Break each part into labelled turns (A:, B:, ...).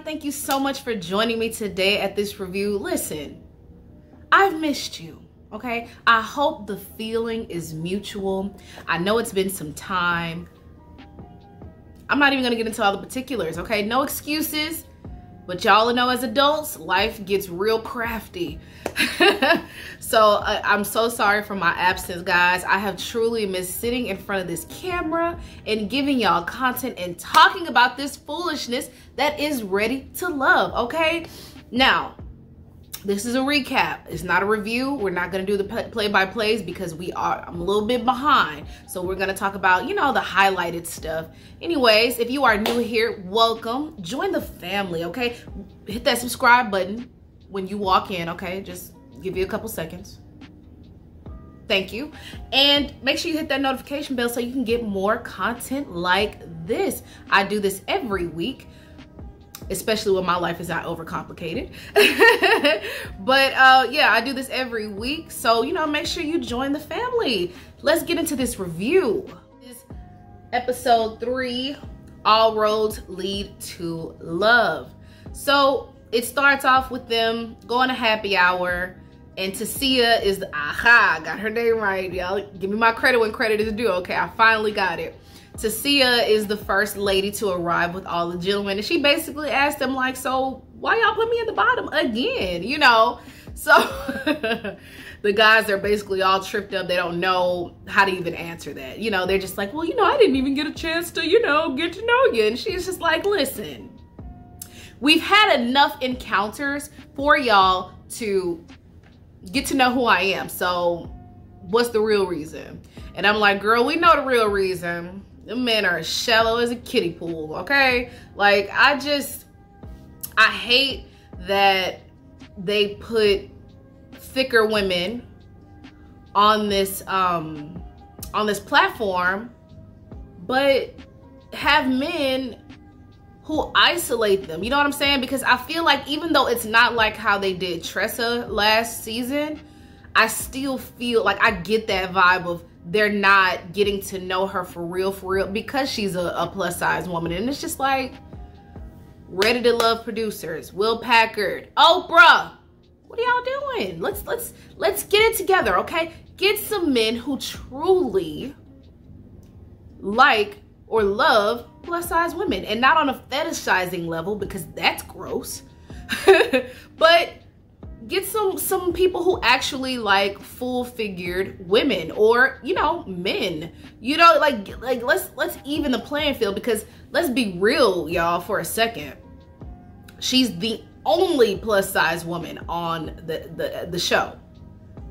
A: Thank you so much for joining me today at this review. Listen, I've missed you, okay? I hope the feeling is mutual. I know it's been some time. I'm not even gonna get into all the particulars, okay? No excuses, but y'all know as adults, life gets real crafty. So I'm so sorry for my absence, guys. I have truly missed sitting in front of this camera and giving y'all content and talking about this foolishness that is ready to love, okay? Now, this is a recap. It's not a review. We're not gonna do the play-by-plays because I'm a little bit behind. So we're gonna talk about, you know, the highlighted stuff. Anyways, if you are new here, welcome. Join the family, okay? Hit that subscribe button when you walk in, okay? Just give you a couple seconds. Thank you. And make sure you hit that notification bell so you can get more content like this. I do this every week, especially when my life is not overcomplicated. But yeah, I do this every week. So, you know, make sure you join the family. Let's get into this review. This is episode 3, All Roads Lead to Love. So it starts off with them going to happy hour, and Tasia is I got her name right, y'all. Give me my credit when credit is due, okay? I finally got it. Tasia is the first lady to arrive with all the gentlemen, and she basically asked them, like, so why y'all put me at the bottom again, you know? So the guys are basically all tripped up. They don't know how to even answer that. You know, they're just like, well, you know, I didn't even get a chance to, you know, get to know you. And she's just like, listen, we've had enough encounters for y'all to get to know who I am. So what's the real reason? And I'm like, girl, we know the real reason. The men are as shallow as a kiddie pool, okay? Like, I hate that they put thicker women on this platform, but have men who isolate them. You know what I'm saying? Because I feel like even though it's not like how they did Tressa last season, I still feel like I get that vibe of they're not getting to know her for real, because she's a plus size woman. And it's just like, Ready to Love producers, Will Packard, Oprah, what are y'all doing? Let's get it together, okay? Get some men who truly like or love plus size women, and not on a fetishizing level, because that's gross. But get some people who actually like full-figured women, or, you know, men. You know, like let's even the playing field, because let's be real, y'all, for a second. She's the only plus size woman on the show.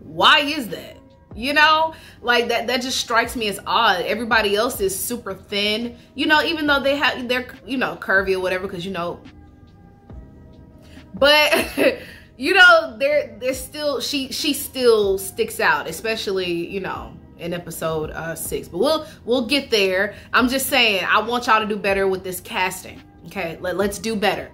A: Why is that? You know, like that just strikes me as odd. Everybody else is super thin, you know, even though they're, you know, curvy or whatever, because, you know, but you know, they're still, she still sticks out, especially, you know, in episode 6. But we'll get there. I'm just saying, I want y'all to do better with this casting. Okay, let's do better.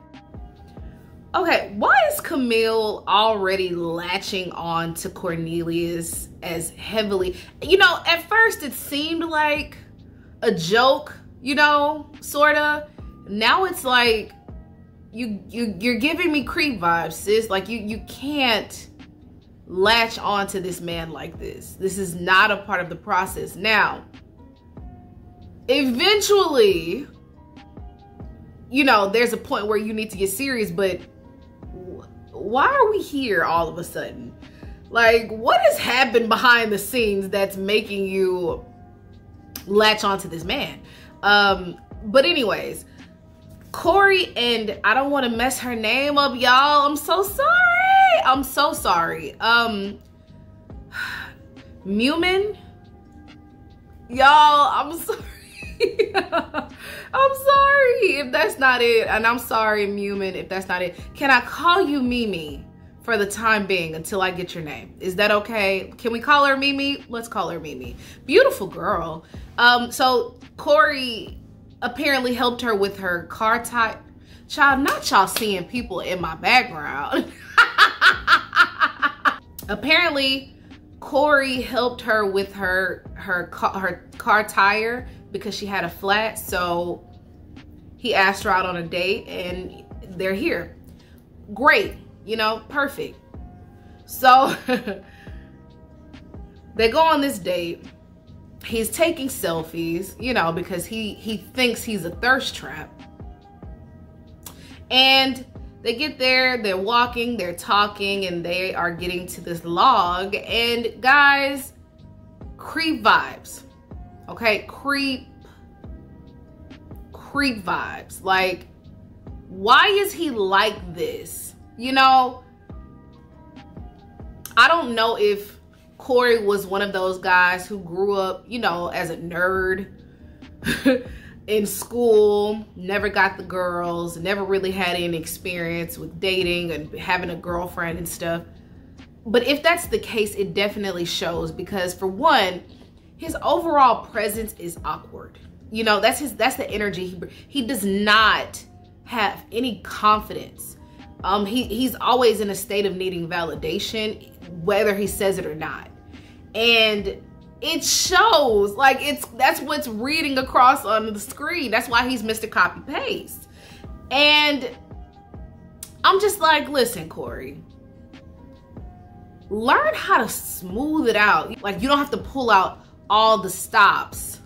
A: Okay, why is Camille already latching on to Cornelius as heavily? You know, at first it seemed like a joke, you know, sorta. Now it's like, you're giving me creep vibes, sis. Like, you can't latch on to this man like this. This is not a part of the process. Now, eventually, you know, there's a point where you need to get serious, but why are we here all of a sudden? Like, what has happened behind the scenes that's making you latch onto this man? But anyways, Corey and, I don't want to mess her name up, y'all. I'm so sorry. I'm so sorry. Mumin? Y'all, I'm sorry. I'm sorry if that's not it. And I'm sorry, Mumin, if that's not it. Can I call you Mimi for the time being until I get your name? Is that okay? Can we call her Mimi? Let's call her Mimi. Beautiful girl. So Corey apparently helped her with her car type. Child, not y'all seeing people in my background. Apparently, Corey helped her with her car tire because she had a flat. So he asked her out on a date and they're here. Great, you know, perfect. So they go on this date. He's taking selfies, you know, because he thinks he's a thirst trap. And they get there, they're walking, they're talking, and they are getting to this log. And guys, creep vibes, okay? Creep vibes. Like, why is he like this? You know, I don't know if Corey was one of those guys who grew up, you know, as a nerd in school, never got the girls, never really had any experience with dating and having a girlfriend and stuff. But if that's the case, it definitely shows, because for one, his overall presence is awkward. You know, that's the energy. He does not have any confidence. He's always in a state of needing validation, whether he says it or not. And it shows, like, that's what's reading across on the screen. That's why he's Mr. Copy Paste. And I'm just like, listen, Corey, learn how to smooth it out. Like, you don't have to pull out all the stops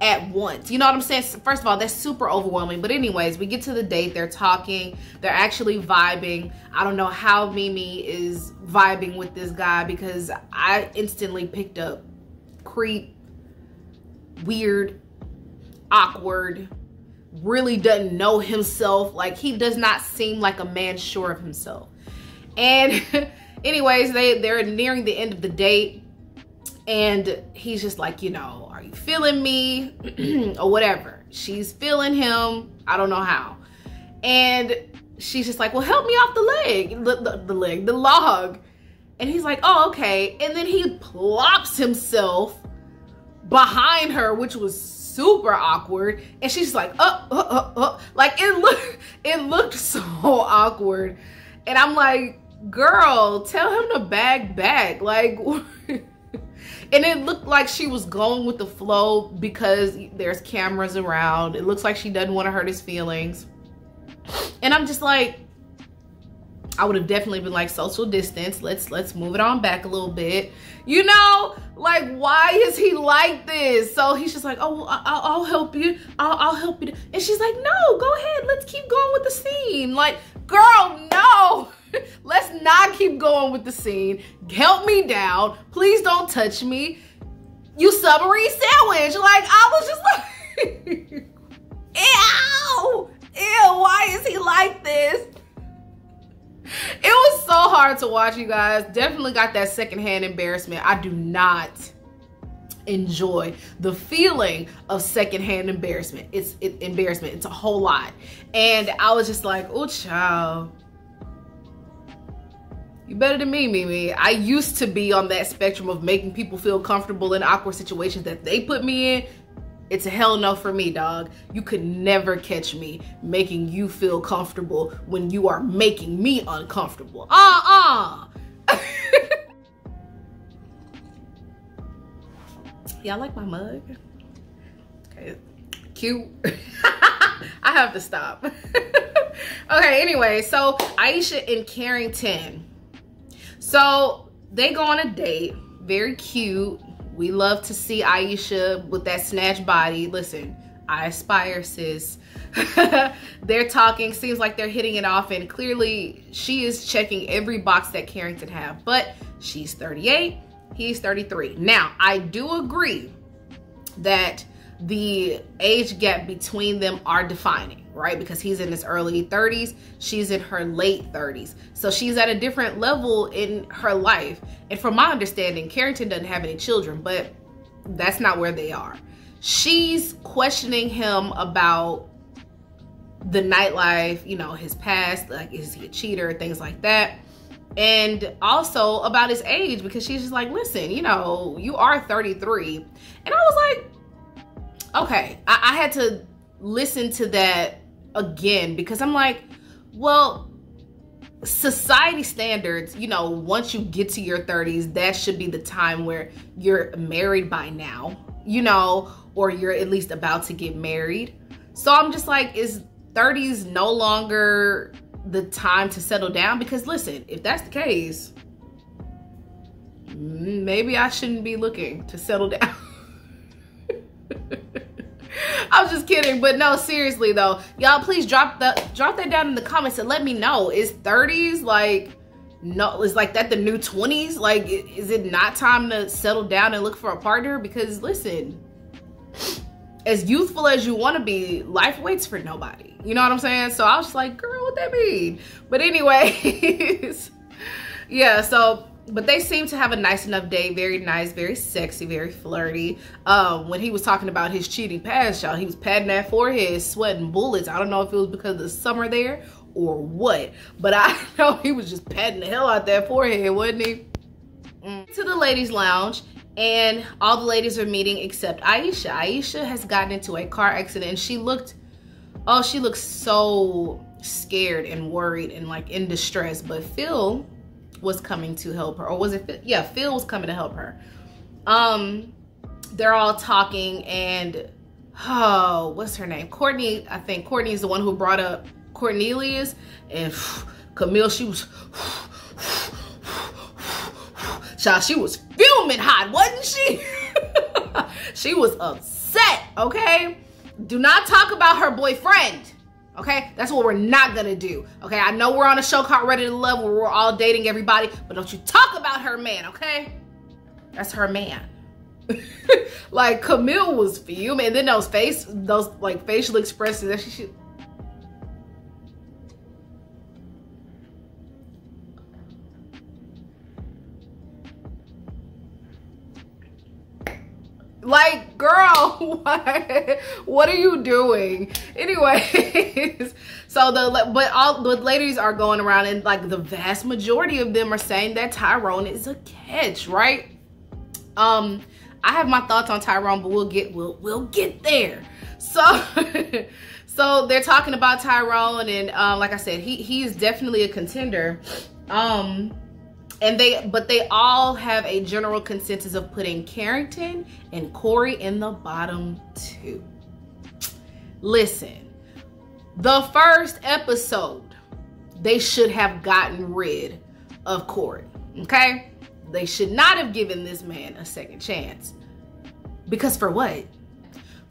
A: at once. You know what I'm saying? First of all, that's super overwhelming. But anyways, we get to the date. They're talking. They're actually vibing. I don't know how Mimi is vibing with this guy, because I instantly picked up creep, weird, awkward, really doesn't know himself. Like, he does not seem like a man sure of himself. And anyways, they're nearing the end of the date. And he's just like, you know, are you feeling me? Or whatever. She's feeling him. I don't know how. And she's just like, well, help me off the log. And he's like, oh, okay. And then he plops himself behind her, which was super awkward. And she's just like, like, it looked so awkward. And I'm like, girl, tell him to back. Like, and it looked like she was going with the flow because there's cameras around. It looks like she doesn't want to hurt his feelings. And I'm just like, I would have definitely been like, social distance. Let's move it on back a little bit. You know, like, why is he like this? So he's just like, oh, I'll help you. I'll help you. And she's like, no, go ahead. Let's keep going with the scene. Like, girl, no. Let's not keep going with the scene. Help me down. Please don't touch me. You submarine sandwich. Like, I was just like, ew, why is he like this? It was so hard to watch, you guys. Definitely got that secondhand embarrassment. I do not enjoy the feeling of secondhand embarrassment. It's embarrassment. It's a whole lot. And I was just like, oh, child. You better than me, Mimi. I used to be on that spectrum of making people feel comfortable in awkward situations that they put me in. It's a hell no for me, dog. You could never catch me making you feel comfortable when you are making me uncomfortable. Y'all like my mug? Okay, cute. I have to stop. Okay, anyway, so Aisha and Carrington. So they go on a date, very cute. We love to see Aisha with that snatch body. Listen, I aspire, sis. They're talking, seems like they're hitting it off, and clearly she is checking every box that Carrington have. But she's 38, he's 33. Now, I do agree that the age gap between them are defining, right? Because he's in his early 30s, she's in her late 30s. So she's at a different level in her life. And from my understanding, Carrington doesn't have any children, but that's not where they are. She's questioning him about the nightlife, you know, his past, like, is he a cheater, things like that. And also about his age, because she's just like, listen, you know, you are 33. And I was like, okay, I had to listen to that again, because I'm like, well, society standards, you know, once you get to your 30s, that should be the time where you're married by now, you know, or you're at least about to get married. So I'm just like, is 30s no longer the time to settle down? Because listen, if that's the case, maybe I shouldn't be looking to settle down. I'm just kidding, but no, seriously though, y'all please drop that down in the comments and let me know. Is 30s like, no, is like that the new 20s? Like, is it not time to settle down and look for a partner? Because listen, as youthful as you want to be, life waits for nobody. You know what I'm saying? So I was just like, girl, what that mean? But anyways, yeah, so, but they seem to have a nice enough day. Very nice, very sexy, very flirty. When he was talking about his cheating past, y'all, he was patting that forehead, sweating bullets. I don't know if it was because of the summer there or what, but I know he was just patting the hell out that forehead, wasn't he? To the ladies' lounge, and all the ladies are meeting except Aisha. Aisha has gotten into a car accident, and she looked so scared and worried and like in distress, but Phil was coming to help her, or was it? Yeah, Phil was coming to help her. They're all talking, and oh, what's her name? Courtney. I think Courtney is the one who brought up Cornelius, and Camille. She was, child, she was fuming hot, wasn't she? She was upset. Okay, do not talk about her boyfriend. Okay, that's what we're not gonna do. Okay, I know we're on a show called Ready to Love where we're all dating everybody, but don't you talk about her man, okay? That's her man. Like, Camille was fuming, and then those like facial expressions that she like, girl, what are you doing? Anyways, so the ladies are going around, and like the vast majority of them are saying that Tyrone is a catch, right? I have my thoughts on Tyrone, but we'll get there. So so they're talking about Tyrone, and like I said, he is definitely a contender. And they all have a general consensus of putting Carrington and Corey in the bottom two. Listen, the first episode, they should have gotten rid of Corey, okay? They should not have given this man a second chance. Because for what?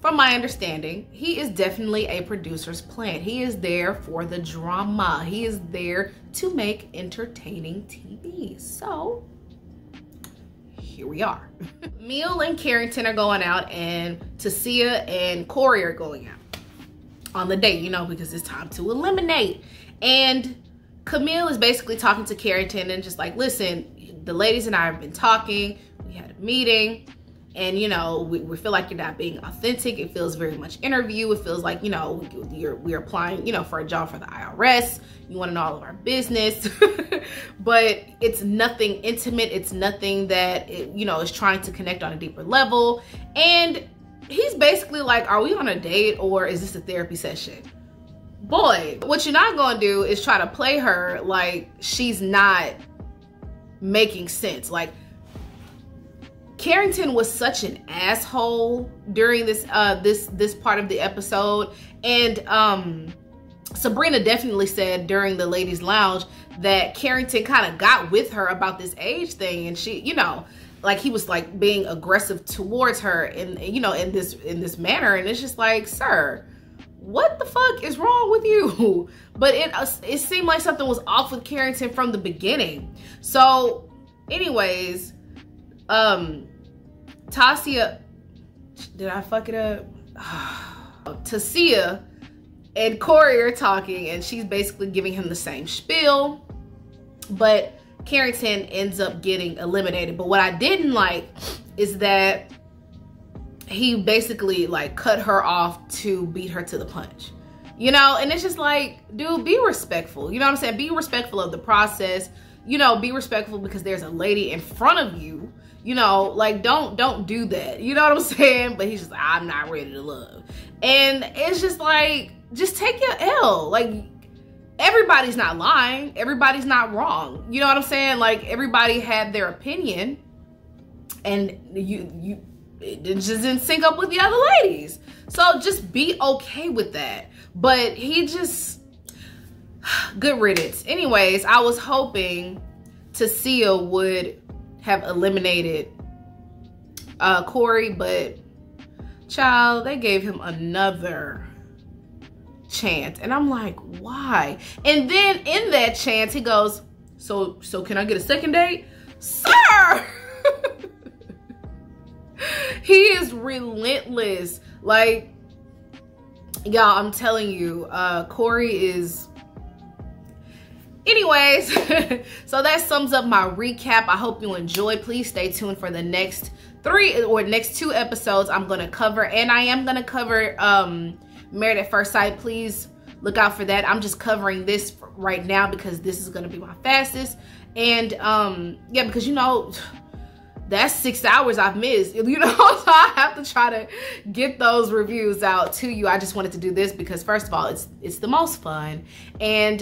A: From my understanding, he is definitely a producer's plant. He is there for the drama. He is there to make entertaining TV. So, here we are. Camille and Carrington are going out, and Tasia and Corey are going out on the date, you know, because it's time to eliminate. And Camille is basically talking to Carrington and just like, listen, the ladies and I have been talking. We had a meeting. And, you know, we feel like you're not being authentic. It feels very much interview. It feels like, you know, we're applying, you know, for a job for the IRS. You want to know all of our business. But it's nothing intimate. It's nothing that, you know, is trying to connect on a deeper level. And he's basically like, are we on a date or is this a therapy session? Boy, what you're not going to do is try to play her like she's not making sense. Like, Carrington was such an asshole during this this part of the episode, and Sabrina definitely said during the ladies' lounge that Carrington kind of got with her about this age thing, and she, you know, like he was like being aggressive towards her, in, you know, in this manner, and it's just like, sir, what the fuck is wrong with you? But it seemed like something was off with Carrington from the beginning. So, anyways, Tasia, did I fuck it up? Tasia and Corey are talking, and she's basically giving him the same spiel, but Carrington ends up getting eliminated. But what I didn't like is that he basically like cut her off to beat her to the punch, you know? And it's just like, dude, be respectful. You know what I'm saying? Be respectful of the process, you know, be respectful because there's a lady in front of you. You know, like, don't do that. You know what I'm saying? But he's just like, I'm not ready to love. And it's just like, just take your L. Like, everybody's not lying. Everybody's not wrong. You know what I'm saying? Like, everybody had their opinion, and it just didn't sync up with the other ladies. So just be okay with that. But he just, good riddance. Anyways, I was hoping Tia would have eliminated Corey, but child, they gave him another chance. And I'm like, why? And then in that chance, he goes, so can I get a second date? Sir! He is relentless. Like, y'all, I'm telling you, Corey is... Anyways, so that sums up my recap. I hope you enjoyed. Please stay tuned for the next 2 episodes I'm going to cover. And I am going to cover Married at First Sight. Please look out for that. I'm just covering this right now because this is going to be my fastest. And yeah, because, you know, that's 6 hours I've missed, you know, so I have to try to get those reviews out to you. I just wanted to do this because, first of all, it's the most fun, and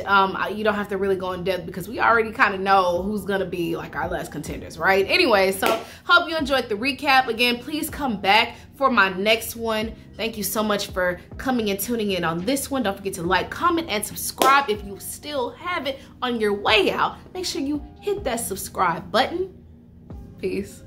A: you don't have to really go in depth because we already kind of know who's gonna be like our last contenders, right? Anyway, so hope you enjoyed the recap. Again, please come back for my next one. Thank you so much for coming and tuning in on this one. Don't forget to like, comment, and subscribe if you still have it on your way out. Make sure you hit that subscribe button. Peace.